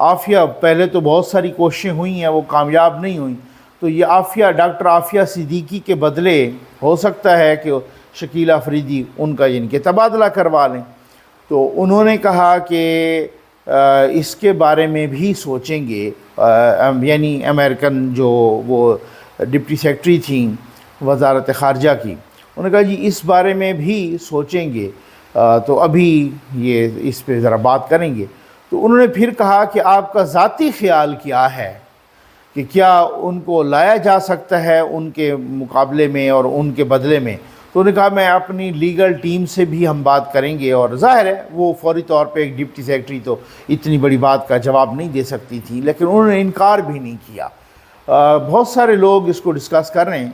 عافیہ پہلے تو بہت ساری کوششیں ہوئی ہیں وہ کامیاب نہیں ہوئیں، تو یہ عافیہ ڈاکٹر عافیہ صدیقی کے بدلے ہو سکتا ہے کہ شکیل افریدی ان کا ان کے تبادلہ کروا لیں۔ تو انہوں نے کہا کہ اس کے بارے میں بھی سوچیں گے، یعنی امریکن جو وہ ڈپٹی سیکرٹری تھیں وزارت خارجہ کی، انہوں نے کہا جی اس بارے میں بھی سوچیں گے، تو ابھی یہ اس پہ ذرا بات کریں گے۔ تو انہوں نے پھر کہا کہ آپ کا ذاتی خیال کیا ہے کہ کیا ان کو لایا جا سکتا ہے ان کے مقابلے میں اور ان کے بدلے میں؟ تو انہوں نے کہا میں اپنی لیگل ٹیم سے بھی ہم بات کریں گے، اور ظاہر ہے وہ فوری طور پہ ایک ڈپٹی سیکرٹری تو اتنی بڑی بات کا جواب نہیں دے سکتی تھی، لیکن انہوں نے انکار بھی نہیں کیا۔ بہت سارے لوگ اس کو ڈسکس کر رہے ہیں۔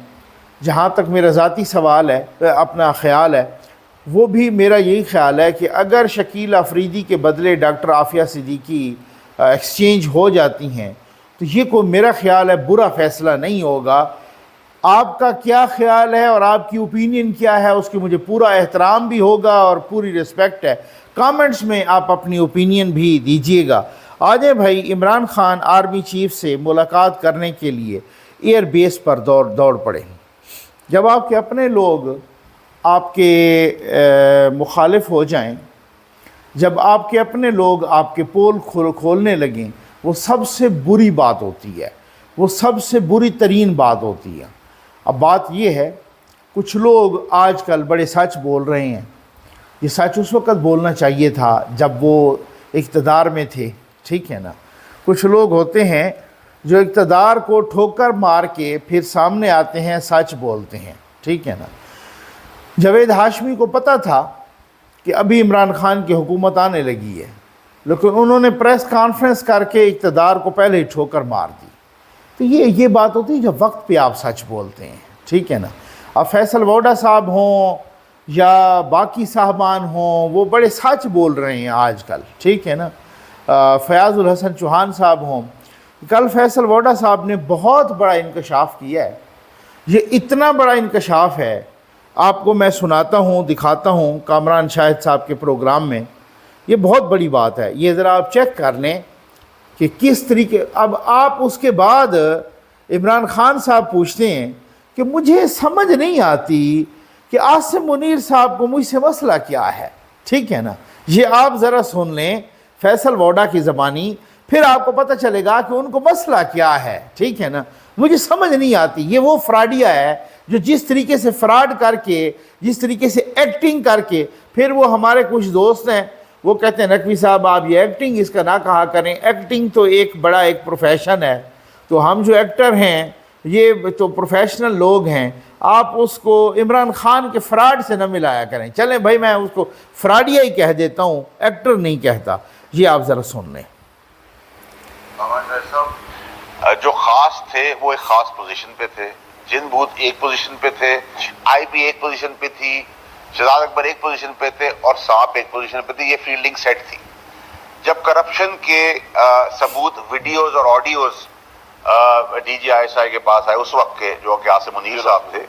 جہاں تک میرا ذاتی سوال ہے، اپنا خیال ہے، وہ بھی میرا یہی خیال ہے کہ اگر شکیل افریدی کے بدلے ڈاکٹر عافیہ صدیقی ایکسچینج ہو جاتی ہیں تو یہ کوئی میرا خیال ہے برا فیصلہ نہیں ہوگا۔ آپ کا کیا خیال ہے اور آپ کی اوپینین کیا ہے اس کی مجھے پورا احترام بھی ہوگا اور پوری رسپیکٹ ہے۔ کامنٹس میں آپ اپنی اوپینین بھی دیجئے گا۔ آجائیں بھائی، عمران خان آرمی چیف سے ملاقات کرنے کے لیے ایئر بیس پر دوڑ پڑے۔ جب آپ کے اپنے لوگ آپ کے مخالف ہو جائیں، جب آپ کے اپنے لوگ آپ کے پول کھولنے لگیں، وہ سب سے بری بات ہوتی ہے، وہ سب سے بری ترین بات ہوتی ہے۔ اب بات یہ ہے، کچھ لوگ آج کل بڑے سچ بول رہے ہیں۔ یہ سچ اس وقت بولنا چاہیے تھا جب وہ اقتدار میں تھے، ٹھیک ہے نا۔ کچھ لوگ ہوتے ہیں جو اقتدار کو ٹھوکر مار کے پھر سامنے آتے ہیں، سچ بولتے ہیں، ٹھیک ہے نا۔ جاوید ہاشمی کو پتہ تھا کہ ابھی عمران خان کی حکومت آنے لگی ہے، لیکن انہوں نے پریس کانفرنس کر کے اقتدار کو پہلے ہی ٹھوکر مار دی۔ تو یہ بات ہوتی ہے جب وقت پہ آپ سچ بولتے ہیں، ٹھیک ہے نا۔ اب فیصل ووڈا صاحب ہوں یا باقی صاحبان ہوں، وہ بڑے سچ بول رہے ہیں آج کل، ٹھیک ہے نا۔ فیاض الحسن چوہان صاحب ہوں، کل فیصل ووڈا صاحب نے بہت بڑا انکشاف کیا ہے۔ یہ اتنا بڑا انکشاف ہے، آپ کو میں سناتا ہوں، دکھاتا ہوں کامران شاہد صاحب کے پروگرام میں۔ یہ بہت بڑی بات ہے، یہ ذرا آپ چیک کر لیں کہ کس طریقے۔ اب آپ اس کے بعد عمران خان صاحب پوچھتے ہیں کہ مجھے سمجھ نہیں آتی کہ عاصم منیر صاحب کو مجھ سے مسئلہ کیا ہے، ٹھیک ہے نا۔ یہ آپ ذرا سن لیں فیصل ووڈا کی زبانی، پھر آپ کو پتہ چلے گا کہ ان کو مسئلہ کیا ہے، ٹھیک ہے نا۔ مجھے سمجھ نہیں آتی، یہ وہ فراڈیا ہے جو جس طریقے سے فراڈ کر کے، جس طریقے سے ایکٹنگ کر کے، پھر وہ ہمارے کچھ دوست ہیں وہ کہتے ہیں نقوی صاحب آپ یہ ایکٹنگ اس کا نہ کہا کریں، ایکٹنگ تو ایک بڑا ایک پروفیشن ہے، تو ہم جو ایکٹر ہیں یہ تو پروفیشنل لوگ ہیں، آپ اس کو عمران خان کے فراڈ سے نہ ملایا کریں۔ چلیں بھائی، میں اس کو فراڈیا ہی کہہ دیتا ہوں، ایکٹر نہیں کہتا۔ یہ آپ ذرا سن لیں۔ جو خاص تھے وہ ایک خاص پوزیشن پہ تھے، جن بوت ایک پوزیشن پہ تھے، آئی پی ایک پوزیشن پہ تھی، شہزاد اکبر ایک پوزیشن پہ تھے اور سانپ ایک پوزیشن پہ تھی۔ یہ فیلڈنگ سیٹ تھی۔ جب کرپشن کے ثبوت ویڈیوز اور audios D G I S I کے پاس آئے اس وقت کے، جو کہ عاصم منیر صاحب تھے،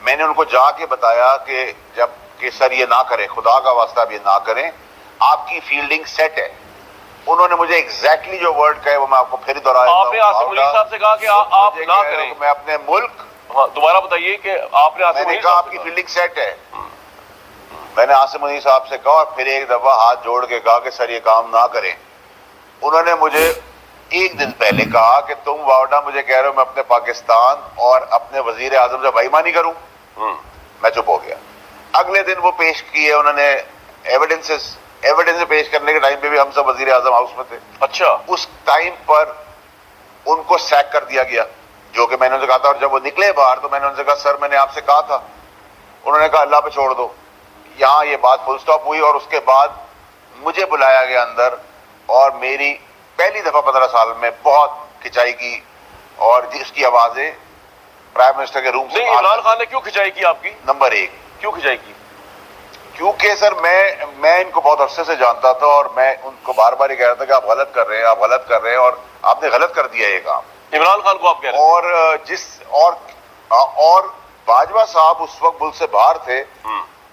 میں نے ان کو جا کے بتایا کہ جب کہ سر یہ نہ کریں، خدا کا واسطہ اب یہ نہ کریں، آپ کی فیلڈنگ سیٹ ہے۔ انہوں نے مجھے ایگزیکٹلی جو ورڈ کہے وہ میں آپ کو پھر دوہرایا۔ آپ نے عاصم منیر صاحب سے کہا کہ آپ نہ کریں، میں اپنے ملک، دوبارہ بتائیے کہ آپ نے عاصم منیر کہا آپ کی فیلڈنگ سیٹ ہے۔ میں نے عاصم منیر صاحب سے کہا اور پھر ایک دفعہ ہاتھ جوڑ کے کہا کہ سر یہ کام نہ کریں۔ انہوں نے مجھے ایک دن پہلے کہا کہ تم واوڈا مجھے کہہ رہے ہو میں اپنے پاکستان اور اپنے وزیر اعظم سے بےایمانی کروں۔ میں چپ ہو گیا۔ اگلے دن وہ پیش کیے انہوں نے ایویڈنس پیش کرنے کے ٹائم پہ بھی ہم سب وزیر اعظم ہاؤس میں تھے۔ اچھا، اس ٹائم پر ان کو سیک کر دیا گیا، جو کہ میں نے ان سے کہا تھا، اور جب وہ نکلے باہر تو میں نے ان سے کہا سر میں نے آپ سے کہا تھا۔ انہوں نے کہا اللہ پہ چھوڑ دو۔ یہاں یہ بات فل سٹاپ ہوئی اور اس کے بعد مجھے بلایا گیا اندر اور میری پہلی دفعہ 15 سال میں بہت کھچائی کی، اور جس کی آوازیں پرائم منسٹر کے روم سے۔ نہیں، عمران خان نے کیوں کھچائی کی آپ کی؟ نمبر ایک، کیوں کھچائی کی؟ کیونکہ سر میں ان کو بہت عرصے سے جانتا تھا اور میں ان کو بار بار یہ کہہ رہا تھا کہ آپ غلط کر رہے ہیں، آپ غلط کر رہے ہیں، اور آپ نے غلط کر دیا یہ کام۔ عمران خان کو آپ کہہ رہے ہیں؟ اور باجوہ صاحب اس وقت ملک سے باہر تھے،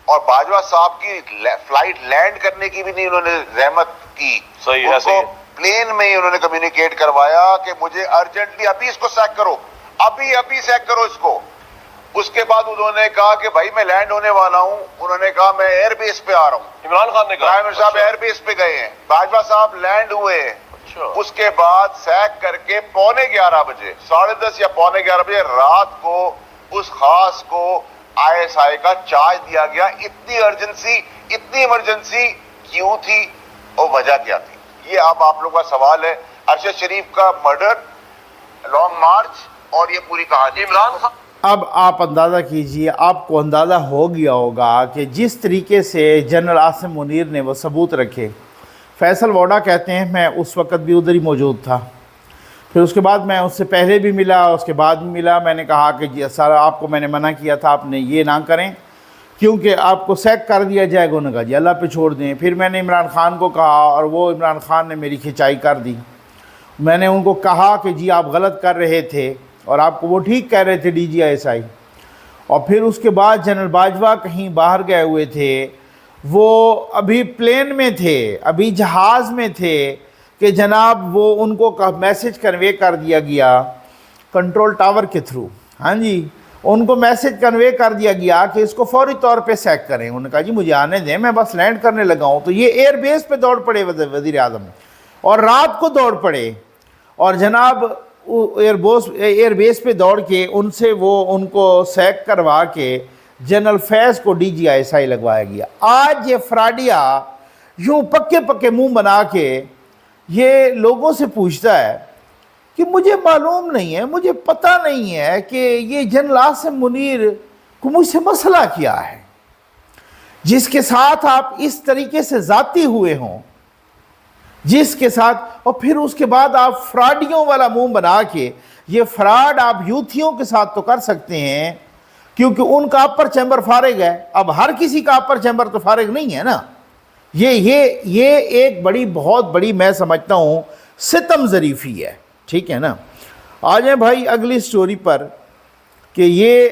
اور باجوہ صاحب کی فلائٹ لینڈ کرنے کی بھی نہیں انہوں نے زحمت کی۔ صحیح ہے، صحیح ہے۔ پلین میں ہی انہوں نے کمیونیکیٹ کروایا کہ مجھے ارجنٹلی ابھی اس کو سیک کرو، ابھی سیک کرو اس کو۔ اس کے بعد انہوں نے کہا کہ بھائی میں لینڈ ہونے والا ہوں، انہوں نے کہا میں ایئر بیس پہ آ رہا ہوں۔ عمران خان نے کہا پرائم منسٹر صاحب ایئر بیس پہ گئے ہیں، باجوہ صاحب لینڈ ہوئے، اس کے بعد سیک کر کے 11:15 بجے 10:30 یا 11:15 بجے رات کو اس خاص کو ISI کا چارج دیا گیا۔ اتنی ارجنسی، اتنی ایمرجنسی کیوں تھی اور وجہ کیا تھی؟ یہ اب آپ لوگوں کا سوال ہے۔ ارشد شریف کا مرڈر، لانگ مارچ اور یہ پوری کہانی۔ عمران خان اب آپ اندازہ کیجئے، آپ کو اندازہ ہو گیا ہوگا کہ جس طریقے سے جنرل عاصم منیر نے وہ ثبوت رکھے۔ فیصل ووڈا کہتے ہیں میں اس وقت بھی ادھر ہی موجود تھا، پھر اس کے بعد میں اس سے پہلے بھی ملا، اس کے بعد بھی ملا۔ میں نے کہا کہ جی سر آپ کو میں نے منع کیا تھا، آپ نے یہ نہ کریں کیونکہ آپ کو سیک کر دیا جائے گا۔ انہوں نے کہا جی اللہ پہ چھوڑ دیں۔ پھر میں نے عمران خان کو کہا اور وہ عمران خان نے میری کھچائی کر دی۔ میں نے ان کو کہا کہ جی آپ غلط کر رہے تھے اور آپ کو وہ ٹھیک کہہ رہے تھے DGI۔ اور پھر اس کے بعد جنرل باجوہ کہیں باہر گئے ہوئے تھے، وہ ابھی پلین میں تھے، ابھی جہاز میں تھے کہ جناب وہ ان کو میسج کنوے کر دیا گیا کنٹرول ٹاور کے تھرو۔ ہاں جی، ان کو میسج کنوے کر دیا گیا کہ اس کو فوری طور پہ سیک کریں۔ انہوں نے کہا جی مجھے آنے دیں، میں بس لینڈ کرنے لگا ہوں۔ تو یہ ایئر بیس پہ دوڑ پڑے وزیر اعظم، اور رات کو دوڑ پڑے، اور جناب ایئر بیس پہ دوڑ کے ان سے وہ ان کو سیک کروا کے جنرل فیض کو DGI لگوایا گیا۔ آج یہ فراڈیا یوں پکے منہ بنا کے یہ لوگوں سے پوچھتا ہے کہ مجھے معلوم نہیں ہے، مجھے پتہ نہیں ہے کہ یہ جنرل عاصم منیر کو مجھ سے مسئلہ کیا ہے، جس کے ساتھ آپ اس طریقے سے ذاتی ہوئے ہوں، جس کے ساتھ، اور پھر اس کے بعد آپ فراڈیوں والا منہ بنا کے یہ فراڈ آپ یوتھیوں کے ساتھ تو کر سکتے ہیں کیونکہ ان کا اپر چیمبر فارغ ہے۔ اب ہر کسی کا اپر چیمبر تو فارغ نہیں ہے نا۔ یہ ایک بہت بڑی میں سمجھتا ہوں ستم ظریفی ہے، ٹھیک ہے نا۔ آ جائیں بھائی اگلی سٹوری پر کہ یہ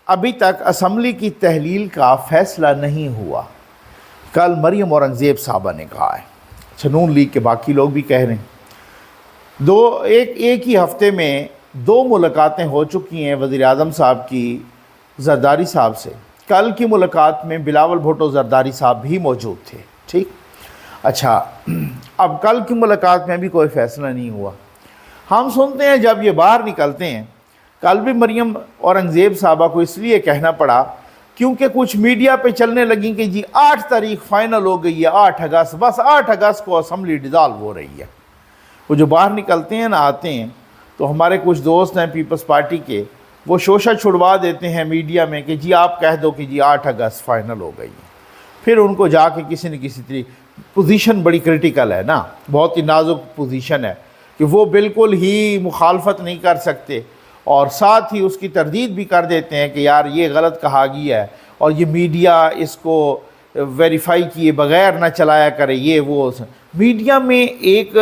ابھی تک اسمبلی کی تحلیل کا فیصلہ نہیں ہوا۔ کل مریم اورنگزیب صاحبہ نے کہا ہے، نون لیگ کے باقی لوگ بھی کہہ رہے ہیں۔ ایک ہی ہفتے میں 2 ملاقاتیں ہو چکی ہیں وزیر اعظم صاحب کی زرداری صاحب سے۔ کل کی ملاقات میں بلاول بھٹو زرداری صاحب بھی موجود تھے، ٹھیک۔ اچھا، اب کل کی ملاقات میں بھی کوئی فیصلہ نہیں ہوا۔ ہم سنتے ہیں جب یہ باہر نکلتے ہیں، کل بھی مریم اورنگزیب صاحبہ کو اس لیے کہنا پڑا کیونکہ کچھ میڈیا پہ چلنے لگیں کہ جی 8 تاریخ فائنل ہو گئی ہے، 8 اگست، بس 8 اگست کو اسمبلی ڈیزالو ہو رہی ہے۔ وہ جو باہر نکلتے ہیں نا، آتے ہیں تو ہمارے کچھ دوست ہیں پیپلز پارٹی کے، وہ شوشہ چھڑوا دیتے ہیں میڈیا میں کہ جی آپ کہہ دو کہ جی 8 اگست فائنل ہو گئی ہے۔ پھر ان کو جا کے کسی نہ کسی طریقے، پوزیشن بڑی کرٹیکل ہے نا، بہت ہی نازک پوزیشن ہے کہ وہ بالکل ہی مخالفت نہیں کر سکتے، اور ساتھ ہی اس کی تردید بھی کر دیتے ہیں کہ یار یہ غلط کہا گیا ہے اور یہ میڈیا اس کو ویریفائی کیے بغیر نہ چلایا کرے۔ یہ وہ میڈیا میں ایک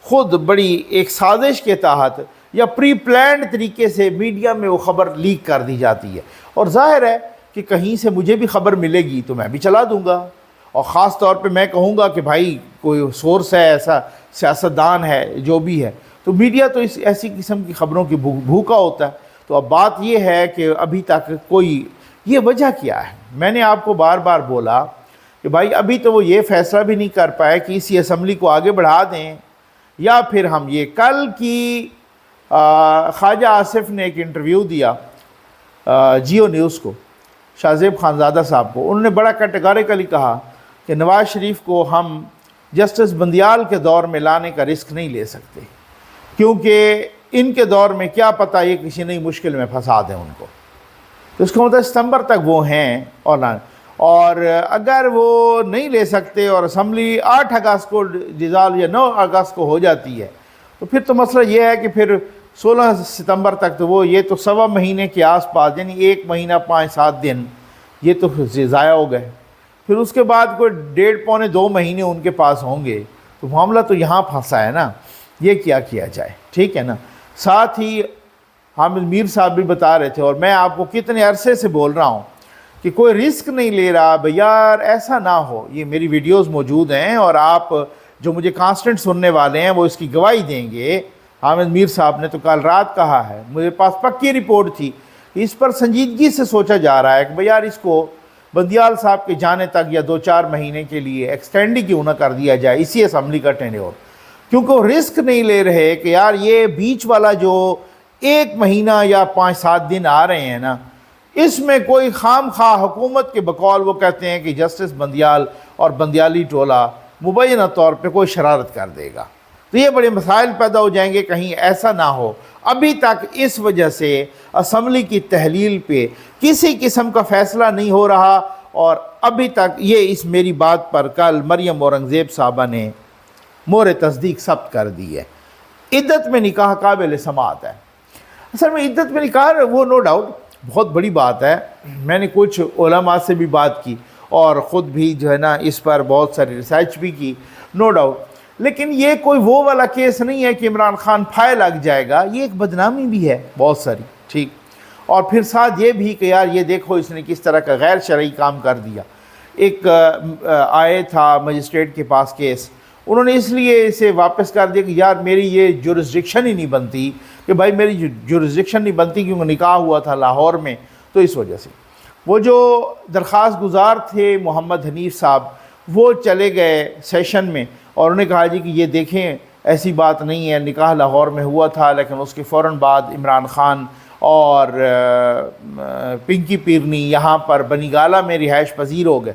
خود بڑی ایک سازش کے تحت یا پری پلانڈ طریقے سے میڈیا میں وہ خبر لیک کر دی جاتی ہے، اور ظاہر ہے کہ کہیں سے مجھے بھی خبر ملے گی تو میں بھی چلا دوں گا، اور خاص طور پہ میں کہوں گا کہ بھائی کوئی سورس ہے ایسا، سیاستدان ہے، جو بھی ہے، تو میڈیا تو ایسی قسم کی خبروں کی بھوکا ہوتا ہے۔ تو اب بات یہ ہے کہ ابھی تک کوئی، یہ وجہ کیا ہے؟ میں نے آپ کو بار بار بولا کہ بھائی ابھی تو وہ یہ فیصلہ بھی نہیں کر پائے کہ اسی اسمبلی کو آگے بڑھا دیں یا پھر ہم یہ۔ کل کی خواجہ آصف نے ایک انٹرویو دیا جیو نیوز کو، شاہ زیب خانزادہ صاحب کو، انہوں نے بڑا کیٹیگوریکلی کہا کہ نواز شریف کو ہم جسٹس بندیال کے دور میں لانے کا رسک نہیں لے سکتے کیونکہ ان کے دور میں کیا پتہ یہ کسی نئی مشکل میں پھنسا دیں ان کو۔ تو اس کا مطلب ستمبر تک وہ ہیں، اور اگر وہ نہیں لے سکتے اور اسمبلی 8 اگست کو ڈیزالو یا 9 اگست کو ہو جاتی ہے تو پھر تو مسئلہ یہ ہے کہ پھر 16 ستمبر تک تو وہ یہ تو 1.25 مہینے کے آس پاس، یعنی 1 مہینہ 5-7 دن یہ تو ضائع ہو گئے۔ پھر اس کے بعد کوئی 1.5-2 مہینے ان کے پاس ہوں گے، تو معاملہ تو یہاں پھنسا ہے نا، یہ کیا جائے، ٹھیک ہے نا۔ ساتھ ہی حامد میر صاحب بھی بتا رہے تھے، اور میں آپ کو کتنے عرصے سے بول رہا ہوں کہ کوئی رسک نہیں لے رہا، یار ایسا نہ ہو۔ یہ میری ویڈیوز موجود ہیں اور آپ جو مجھے کانسٹنٹ سننے والے ہیں وہ اس کی گواہی دیں گے، حامد میر صاحب نے تو کل رات کہا ہے، میرے پاس پکی رپورٹ تھی کہ اس پر سنجیدگی سے سوچا جا رہا ہے کہ بھئی یار اس کو بندیال صاحب کے جانے تک یا 2-4 مہینے کے لیے ایکسٹینڈ ہی کیوں نہ کر دیا جائے اسی اسمبلی کا ٹینیور، کیونکہ وہ رسک نہیں لے رہے کہ یار یہ بیچ والا جو 1 مہینہ یا 5-7 دن آ رہے ہیں نا، اس میں کوئی خام خواہ حکومت کے بقول وہ کہتے ہیں کہ جسٹس بندیال اور بندیالی ٹولہ مبینہ طور پہ کوئی شرارت کر دے گا، تو یہ بڑے مسائل پیدا ہو جائیں گے، کہیں ایسا نہ ہو۔ ابھی تک اس وجہ سے اسمبلی کی تحلیل پہ کسی قسم کا فیصلہ نہیں ہو رہا، اور ابھی تک یہ اس میری بات پر کل مریم اورنگزیب صاحبہ نے مہر تصدیق ثبت کر دی ہے۔ عدت میں نکاح قابل سماعت ہے۔ اصل میں عدت میں نکاح وہ نو ڈاؤٹ بہت بڑی بات ہے، میں نے کچھ علماء سے بھی بات کی اور خود بھی جو ہے نا اس پر بہت ساری ریسرچ بھی کی، نو ڈاؤٹ، لیکن یہ کوئی وہ والا کیس نہیں ہے کہ عمران خان پھائے لگ جائے گا، یہ ایک بدنامی بھی ہے بہت ساری، ٹھیک، اور پھر ساتھ یہ بھی کہ یار یہ دیکھو اس نے کس طرح کا غیر شرعی کام کر دیا۔ ایک آئے تھا مجسٹریٹ کے پاس کیس، انہوں نے اس لیے اسے واپس کر دیا کہ یار میری یہ جورسڈکشن ہی نہیں بنتی، کہ بھائی میری جورسڈکشن نہیں بنتی کیونکہ نکاح ہوا تھا لاہور میں، تو اس وجہ سے وہ جو درخواست گزار تھے محمد حنیف صاحب وہ چلے گئے سیشن میں اور انہوں نے کہا جی کہ یہ دیکھیں ایسی بات نہیں ہے، نکاح لاہور میں ہوا تھا، لیکن اس کے فوراً بعد عمران خان اور پنکی پیرنی یہاں پر بنی گالہ میں رہائش پذیر ہو گئے،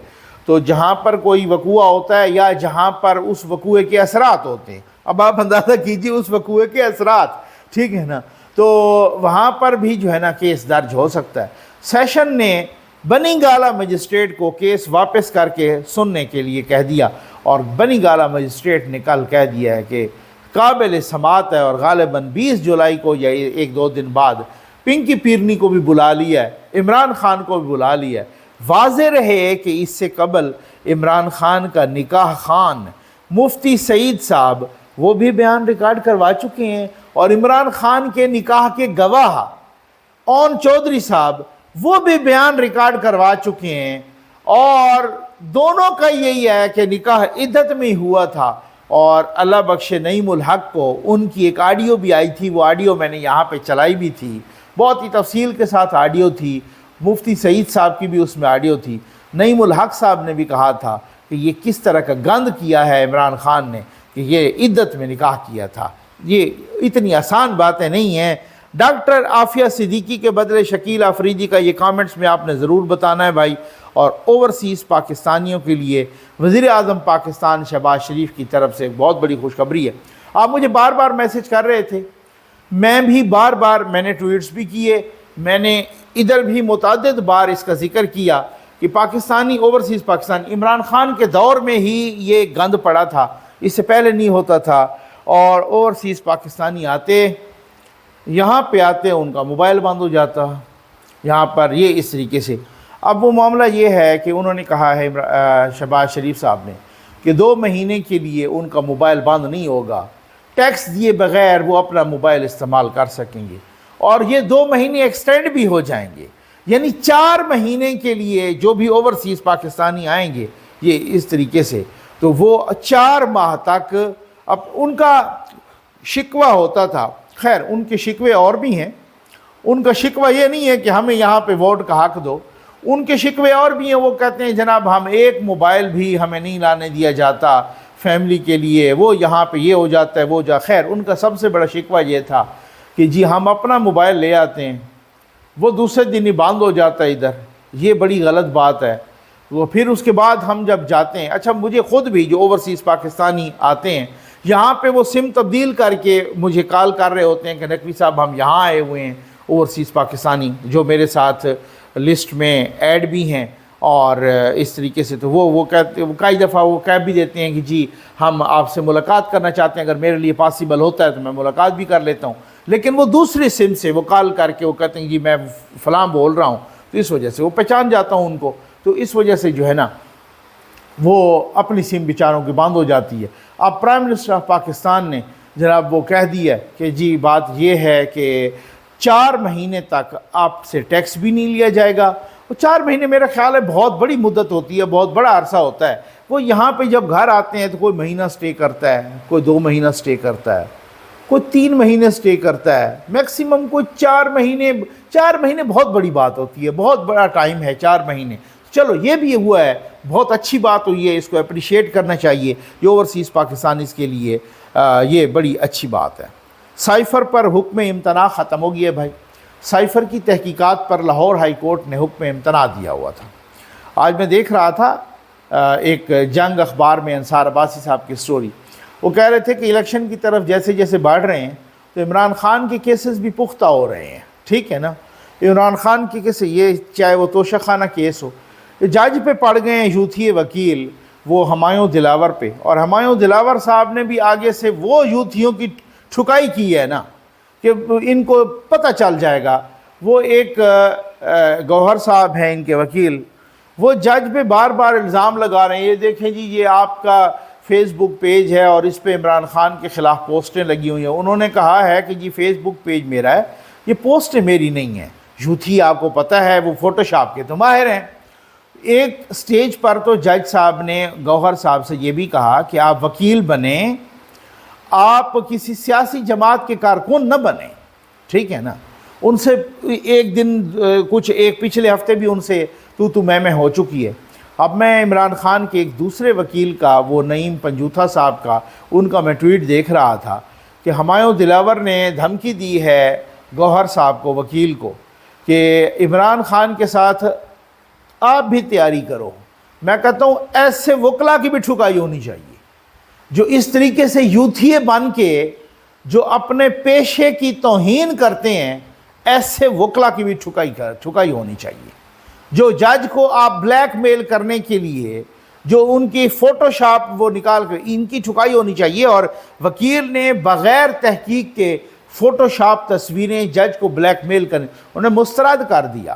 تو جہاں پر کوئی وقوع ہوتا ہے یا جہاں پر اس وقوعے کے اثرات ہوتے ہیں، اب آپ اندازہ کیجئے اس وقوعے کے اثرات، ٹھیک ہے نا، تو وہاں پر بھی جو ہے نا کیس درج ہو سکتا ہے۔ سیشن نے بنی گالہ مجسٹریٹ کو کیس واپس کر کے سننے کے لیے کہہ دیا، اور بنی گالہ مجسٹریٹ نے کل کہہ دیا ہے کہ قابل سماعت ہے، اور غالباً 20 جولائی کو یا 1-2 دن بعد پنکی پیرنی کو بھی بلا لیا ہے، عمران خان کو بھی بلا لیا ہے۔ واضح رہے کہ اس سے قبل عمران خان کا نکاح خان مفتی سعید صاحب وہ بھی بیان ریکارڈ کروا چکے ہیں، اور عمران خان کے نکاح کے گواہ اون چودھری صاحب وہ بھی بیان ریکارڈ کروا چکے ہیں، اور دونوں کا یہی ہے کہ نکاح عدت میں ہوا تھا، اور اللہ بخشے نعیم الحق کو ان کی ایک آڈیو بھی آئی تھی، وہ آڈیو میں نے یہاں پہ چلائی بھی تھی، بہت ہی تفصیل کے ساتھ آڈیو تھی، مفتی سعید صاحب کی بھی اس میں آڈیو تھی۔ نعیم الحق صاحب نے بھی کہا تھا کہ یہ کس طرح کا گند کیا ہے عمران خان نے کہ یہ عدت میں نکاح کیا تھا، یہ اتنی آسان باتیں نہیں ہیں۔ ڈاکٹر عافیہ صدیقی کے بدلے شکیل آفریدی کا یہ کامنٹس میں آپ نے ضرور بتانا ہے بھائی، اور اوورسیز پاکستانیوں کے لیے وزیر اعظم پاکستان شہباز شریف کی طرف سے بہت بڑی خوشخبری ہے۔ آپ مجھے بار بار میسج کر رہے تھے، میں بھی بار بار میں نے ٹویٹس بھی کیے، میں نے ادھر بھی متعدد بار اس کا ذکر کیا کہ پاکستانی اوورسیز پاکستانی عمران خان کے دور میں ہی یہ گند پڑا تھا، اس سے پہلے نہیں ہوتا تھا، اور اوورسیز پاکستانی آتے یہاں پہ آتے ان کا موبائل بند ہو جاتا یہاں پر، یہ اس طریقے سے۔ اب وہ معاملہ یہ ہے کہ انہوں نے کہا ہے شہباز شریف صاحب نے کہ 2 مہینے کے لیے ان کا موبائل بند نہیں ہوگا، ٹیکس دیے بغیر وہ اپنا موبائل استعمال کر سکیں گے، اور یہ 2 مہینے ایکسٹینڈ بھی ہو جائیں گے، یعنی 4 مہینے کے لیے جو بھی اوورسیز پاکستانی آئیں گے یہ اس طریقے سے، تو وہ 4 ماہ تک اب ان کا شکوہ ہوتا تھا، خیر ان کے شکوے اور بھی ہیں، ان کا شکوہ یہ نہیں ہے کہ ہمیں یہاں پہ ووٹ کا حق دو، ان کے شکوے اور بھی ہیں، وہ کہتے ہیں جناب ہم ایک موبائل بھی ہمیں نہیں لانے دیا جاتا فیملی کے لیے، وہ یہاں پہ یہ ہو جاتا ہے وہ خیر ان کا سب سے بڑا شکوہ یہ تھا کہ جی ہم اپنا موبائل لے آتے ہیں، وہ دوسرے دن ہی بند ہو جاتا ہے ادھر، یہ بڑی غلط بات ہے۔ وہ پھر اس کے بعد ہم جب جاتے ہیں، اچھا مجھے خود بھی جو اوورسیز پاکستانی آتے ہیں یہاں پہ وہ سم تبدیل کر کے مجھے کال کر رہے ہوتے ہیں کہ نقوی صاحب ہم یہاں آئے ہوئے ہیں اوورسیز پاکستانی جو میرے ساتھ لسٹ میں ایڈ بھی ہیں، اور اس طریقے سے تو وہ کہتے کئی دفعہ وہ کہہ بھی دیتے ہیں کہ جی ہم آپ سے ملاقات کرنا چاہتے ہیں، اگر میرے لیے پاسبل ہوتا ہے تو میں ملاقات بھی کر لیتا ہوں، لیکن وہ دوسرے سم سے وہ کال کر کے وہ کہتے ہیں جی میں فلاں بول رہا ہوں، تو اس وجہ سے وہ پہچان جاتا ہوں ان کو، تو اس وجہ سے جو ہے نا وہ اپنی سم بیچاروں کی بند ہو جاتی ہے۔ اب پرائم منسٹر آف پاکستان نے جناب وہ کہہ دیا کہ جی بات یہ ہے کہ 4 مہینے تک آپ سے ٹیکس بھی نہیں لیا جائے گا، وہ 4 مہینے میرا خیال ہے بہت بڑی مدت ہوتی ہے، بہت بڑا عرصہ ہوتا ہے. وہ یہاں پہ جب گھر آتے ہیں تو کوئی مہینہ سٹے کرتا ہے، کوئی 2 مہینہ سٹے کرتا ہے، کوئی 3 مہینے سٹے کرتا ہے، میکسیمم کوئی 4 مہینے. 4 مہینے بہت بڑی بات ہوتی ہے، بہت بڑا ٹائم ہے 4 مہینے. چلو یہ بھی ہوا ہے، بہت اچھی بات ہوئی ہے، اس کو اپریشیٹ کرنا چاہیے. یہ اوورسیز پاکستانیز کے لیے یہ بڑی اچھی بات ہے. سائفر پر حکم امتناع ختم ہو گیا بھائی. سائفر کی تحقیقات پر لاہور ہائی کورٹ نے حکم امتناع دیا ہوا تھا. آج میں دیکھ رہا تھا ایک جنگ اخبار میں انصار عباسی صاحب کی سٹوری. وہ کہہ رہے تھے کہ الیکشن کی طرف جیسے جیسے بڑھ رہے ہیں تو عمران خان کے کیسز بھی پختہ ہو رہے ہیں. ٹھیک ہے نا، عمران خان کے کیسے، یہ چاہے وہ توشہ خانہ کیس ہو، جج پہ پڑ گئے ہیں یوتھی وکیل وہ ہمایوں دلاور پہ. اور ہمایوں دلاور صاحب نے بھی آگے سے وہ یوتھیوں کی ٹھکائی کی ہے نا کہ ان کو پتہ چل جائے گا. وہ ایک گوہر صاحب ہیں ان کے وکیل، وہ جج پہ بار بار الزام لگا رہے ہیں، یہ دیکھیں جی یہ آپ کا فیس بک پیج ہے اور اس پہ عمران خان کے خلاف پوسٹیں لگی ہوئی ہیں. انہوں نے کہا ہے کہ جی فیس بک پیج میرا ہے، یہ پوسٹیں میری نہیں ہیں. یوتھی آپ کو پتہ ہے وہ فوٹو شاپ کے تو ماہر ہیں. ایک سٹیج پر تو جج صاحب نے گوہر صاحب سے یہ بھی کہا کہ آپ وکیل بنیں، آپ کسی سیاسی جماعت کے کارکن نہ بنیں. ٹھیک ہے نا. ان سے ایک دن ایک پچھلے ہفتے بھی ان سے تو میں ہو چکی ہے. اب میں عمران خان کے ایک دوسرے وکیل کا، وہ نعیم پنجوتھا صاحب کا، ان کا میں ٹویٹ دیکھ رہا تھا کہ ہمایوں دلاور نے دھمکی دی ہے گوہر صاحب کو، وکیل کو، کہ عمران خان کے ساتھ آپ بھی تیاری کرو. میں کہتا ہوں ایسے وکلا کی بھی ٹھکائی ہونی چاہیے جو اس طریقے سے یوتھیے بن کے جو اپنے پیشے کی توہین کرتے ہیں. ایسے وکلا کی بھی ٹھکائی ہونی چاہیے. جو جج کو آپ بلیک میل کرنے کے لیے جو ان کی فوٹو شاپ وہ نکال کر، ان کی ٹھکائی ہونی چاہیے. اور وکیل نے بغیر تحقیق کے فوٹو شاپ تصویریں جج کو بلیک میل کرنے انہیں مسترد کر دیا.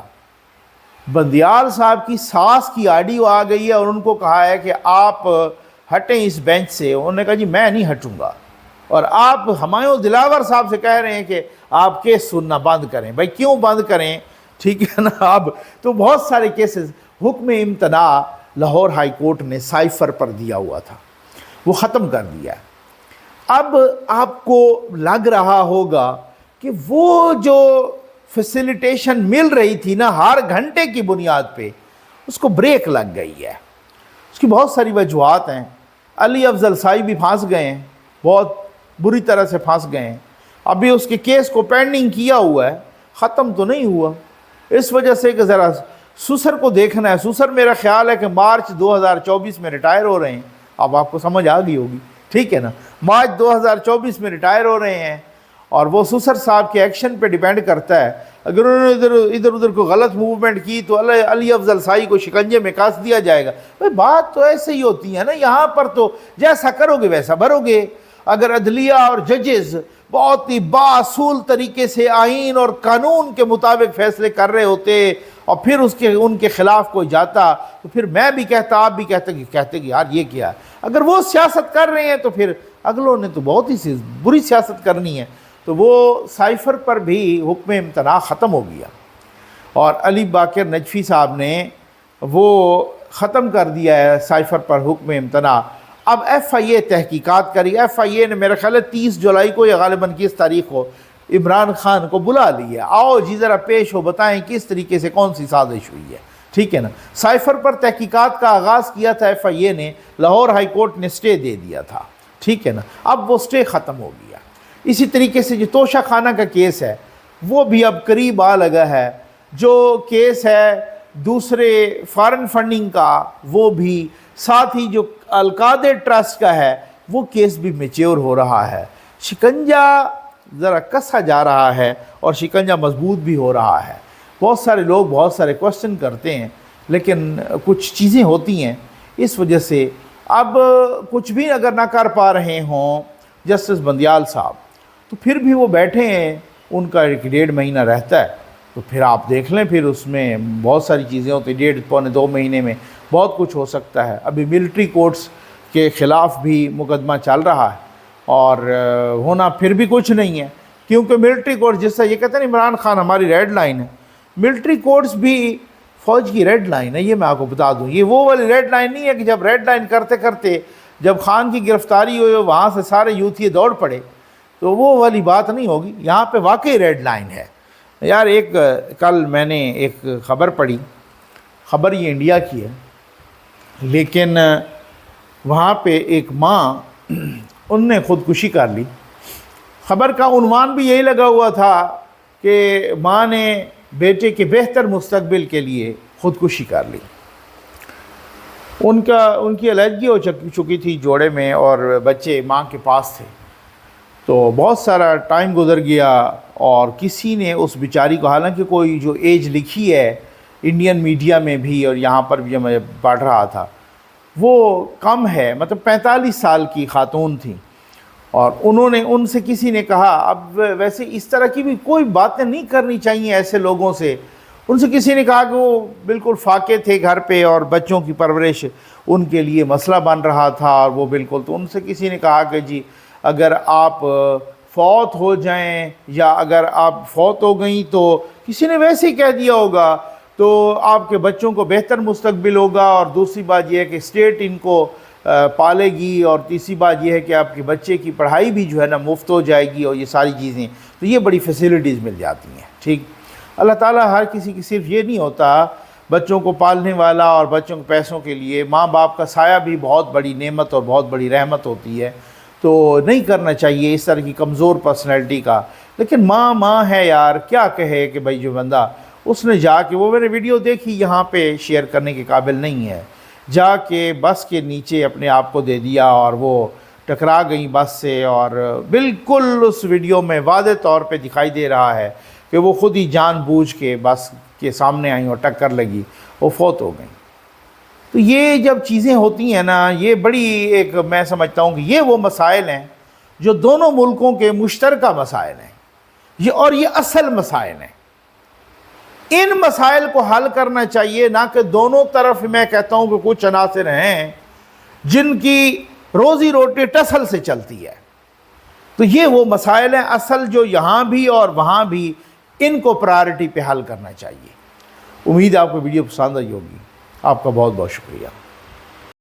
بندیال صاحب کی ساس کی آڈیو آ گئی ہے اور ان کو کہا ہے کہ آپ ہٹیں اس بینچ سے. انہوں نے کہا جی میں نہیں ہٹوں گا. اور آپ ہمایوں دلاور صاحب سے کہہ رہے ہیں کہ آپ کیس سننا بند کریں. بھائی کیوں بند کریں؟ ٹھیک ہے نا. اب تو بہت سارے کیسز، حکم امتناع لاہور ہائی کورٹ نے سائفر پر دیا ہوا تھا، وہ ختم کر دیا ہے. اب آپ کو لگ رہا ہوگا کہ وہ جو فیسیلیٹیشن مل رہی تھی نا ہر گھنٹے کی بنیاد پہ، اس کو بریک لگ گئی ہے. اس کی بہت ساری وجوہات ہیں. علی افضل سائی بھی پھنس گئے ہیں، بہت بری طرح سے پھنس گئے ہیں. ابھی اس کے کیس کو پینڈنگ کیا ہوا ہے، ختم تو نہیں ہوا. اس وجہ سے کہ ذرا سسر کو دیکھنا ہے. سسر میرا خیال ہے کہ مارچ 2024 میں ریٹائر ہو رہے ہیں. اب آپ کو سمجھ آ گئی ہوگی. ٹھیک ہے نا. مارچ 2024 میں ریٹائر ہو رہے ہیں اور وہ سسر صاحب کے ایکشن پہ ڈیپینڈ کرتا ہے. اگر انہوں نے ادھر ادھر کو غلط موومنٹ کی تو علی افضل سائی کو شکنجے میں کاس دیا جائے گا. بھائی بات تو ایسے ہی ہوتی ہے نا. یہاں پر تو جیسا کرو گے ویسا بھرو گے. اگر عدلیہ اور ججز بہت ہی باصول طریقے سے آئین اور قانون کے مطابق فیصلے کر رہے ہوتے اور پھر ان کے خلاف کوئی جاتا تو پھر میں بھی کہتا، آپ بھی کہتے کہ یار یہ کیا ہے. اگر وہ سیاست کر رہے ہیں تو پھر اگلوں نے تو بہت ہی بری سیاست کرنی ہے. تو وہ سائفر پر بھی حکم امتناع ختم ہو گیا اور علی باقر نجفی صاحب نے وہ ختم کر دیا ہے سائفر پر حکم امتناع. اب ایف آئی اے تحقیقات کری. ایف آئی اے نے میرا خیال ہے 30 جولائی کو یا غالباً 21 تاریخ کو عمران خان کو بلا لیا. آؤ جی ذرا پیش ہو، بتائیں کس طریقے سے کون سی سازش ہوئی ہے. ٹھیک ہے نا. سائفر پر تحقیقات کا آغاز کیا تھا ایف آئی اے نے. لاہور ہائی کورٹ نے سٹے دے دیا تھا. ٹھیک ہے نا. اب وہ سٹے ختم ہو گیا. اسی طریقے سے جو توشہ خانہ کا کیس ہے وہ بھی اب قریب آ لگا ہے. جو کیس ہے دوسرے فارن فنڈنگ کا وہ بھی، ساتھ ہی جو القادر ٹرسٹ کا ہے وہ کیس بھی میچیور ہو رہا ہے. شکنجہ ذرا کسا جا رہا ہے اور شکنجہ مضبوط بھی ہو رہا ہے. بہت سارے لوگ بہت سارے کوشچن کرتے ہیں لیکن کچھ چیزیں ہوتی ہیں اس وجہ سے اب کچھ بھی اگر نہ کر پا رہے ہوں جسٹس بندیال صاحب تو پھر بھی وہ بیٹھے ہیں. ان کا 1.5 مہینہ رہتا ہے تو پھر آپ دیکھ لیں. پھر اس میں بہت ساری چیزیں ہوتی ہیں. 1.5 پونے 2 مہینے میں بہت کچھ ہو سکتا ہے. ابھی ملٹری کورٹس کے خلاف بھی مقدمہ چل رہا ہے اور ہونا پھر بھی کچھ نہیں ہے کیونکہ ملٹری کورٹس جس سے یہ کہتے ہیں عمران خان ہماری ریڈ لائن ہے. ملٹری کورٹس بھی فوج کی ریڈ لائن ہے، یہ میں آپ کو بتا دوں. یہ وہ والی ریڈ لائن نہیں ہے کہ جب ریڈ لائن کرتے کرتے جب خان کی گرفتاری ہوئی وہاں سے سارے یوتھی دوڑ پڑے، تو وہ والی بات نہیں ہوگی. یہاں پہ واقعی ریڈ لائن ہے یار. کل میں نے ایک خبر پڑھی، خبر یہ انڈیا کی ہے، لیکن وہاں پہ ایک ماں ان نے خودکشی کر لی. خبر کا عنوان بھی یہی لگا ہوا تھا کہ ماں نے بیٹے کے بہتر مستقبل کے لیے خودکشی کر لی. ان کی علیحدگی ہو چکی تھی جوڑے میں، اور بچے ماں کے پاس تھے. تو بہت سارا ٹائم گزر گیا اور کسی نے اس بیچاری کو، حالانکہ کوئی جو ایج لکھی ہے انڈین میڈیا میں بھی اور یہاں پر بھی میں پڑھ رہا تھا، وہ کم ہے، مطلب 45 سال کی خاتون تھیں. اور ان سے کسی نے کہا، اب ویسے اس طرح کی بھی کوئی باتیں نہیں کرنی چاہیے ایسے لوگوں سے. ان سے کسی نے کہا کہ وہ بالکل فاقے تھے گھر پہ اور بچوں کی پرورش ان کے لیے مسئلہ بن رہا تھا، اور وہ بالکل. تو ان سے کسی نے کہا کہ جی اگر آپ فوت ہو جائیں یا اگر آپ فوت ہو گئیں تو کسی نے ویسے ہی کہہ دیا ہوگا تو آپ کے بچوں کو بہتر مستقبل ہوگا، اور دوسری بات یہ ہے کہ اسٹیٹ ان کو پالے گی، اور تیسری بات یہ ہے کہ آپ کے بچے کی پڑھائی بھی جو ہے نا مفت ہو جائے گی، اور یہ ساری چیزیں. تو یہ بڑی فیسلٹیز مل جاتی ہیں. ٹھیک، اللہ تعالیٰ ہر کسی کی صرف یہ نہیں ہوتا بچوں کو پالنے والا اور بچوں کے پیسوں کے لیے. ماں باپ کا سایہ بھی بہت بڑی نعمت اور بہت بڑی رحمت ہوتی ہے. تو نہیں کرنا چاہیے اس طرح کی کمزور پرسنالٹی کا. لیکن ماں ہے یار، کیا کہے کہ بھائی جو بندہ اس نے جا کے، وہ میں نے ویڈیو دیکھی یہاں پہ شیئر کرنے کے قابل نہیں ہے، جا کے بس کے نیچے اپنے آپ کو دے دیا اور وہ ٹکرا گئیں بس سے. اور بالکل اس ویڈیو میں واضح طور پہ دکھائی دے رہا ہے کہ وہ خود ہی جان بوجھ کے بس کے سامنے آئیں اور ٹکر لگی، وہ فوت ہو گئیں. تو یہ جب چیزیں ہوتی ہیں نا، یہ بڑی ایک، میں سمجھتا ہوں کہ یہ وہ مسائل ہیں جو دونوں ملکوں کے مشترکہ مسائل ہیں، اور یہ اصل مسائل ہیں. ان مسائل کو حل کرنا چاہیے، نہ کہ دونوں طرف. میں کہتا ہوں کہ کچھ عناصر ہیں جن کی روزی روٹی ٹسل سے چلتی ہے. تو یہ وہ مسائل ہیں اصل جو یہاں بھی اور وہاں بھی، ان کو پرائرٹی پہ حل کرنا چاہیے. امید ہے آپ کو ویڈیو پسند آئی ہوگی. آپ کا بہت بہت شکریہ.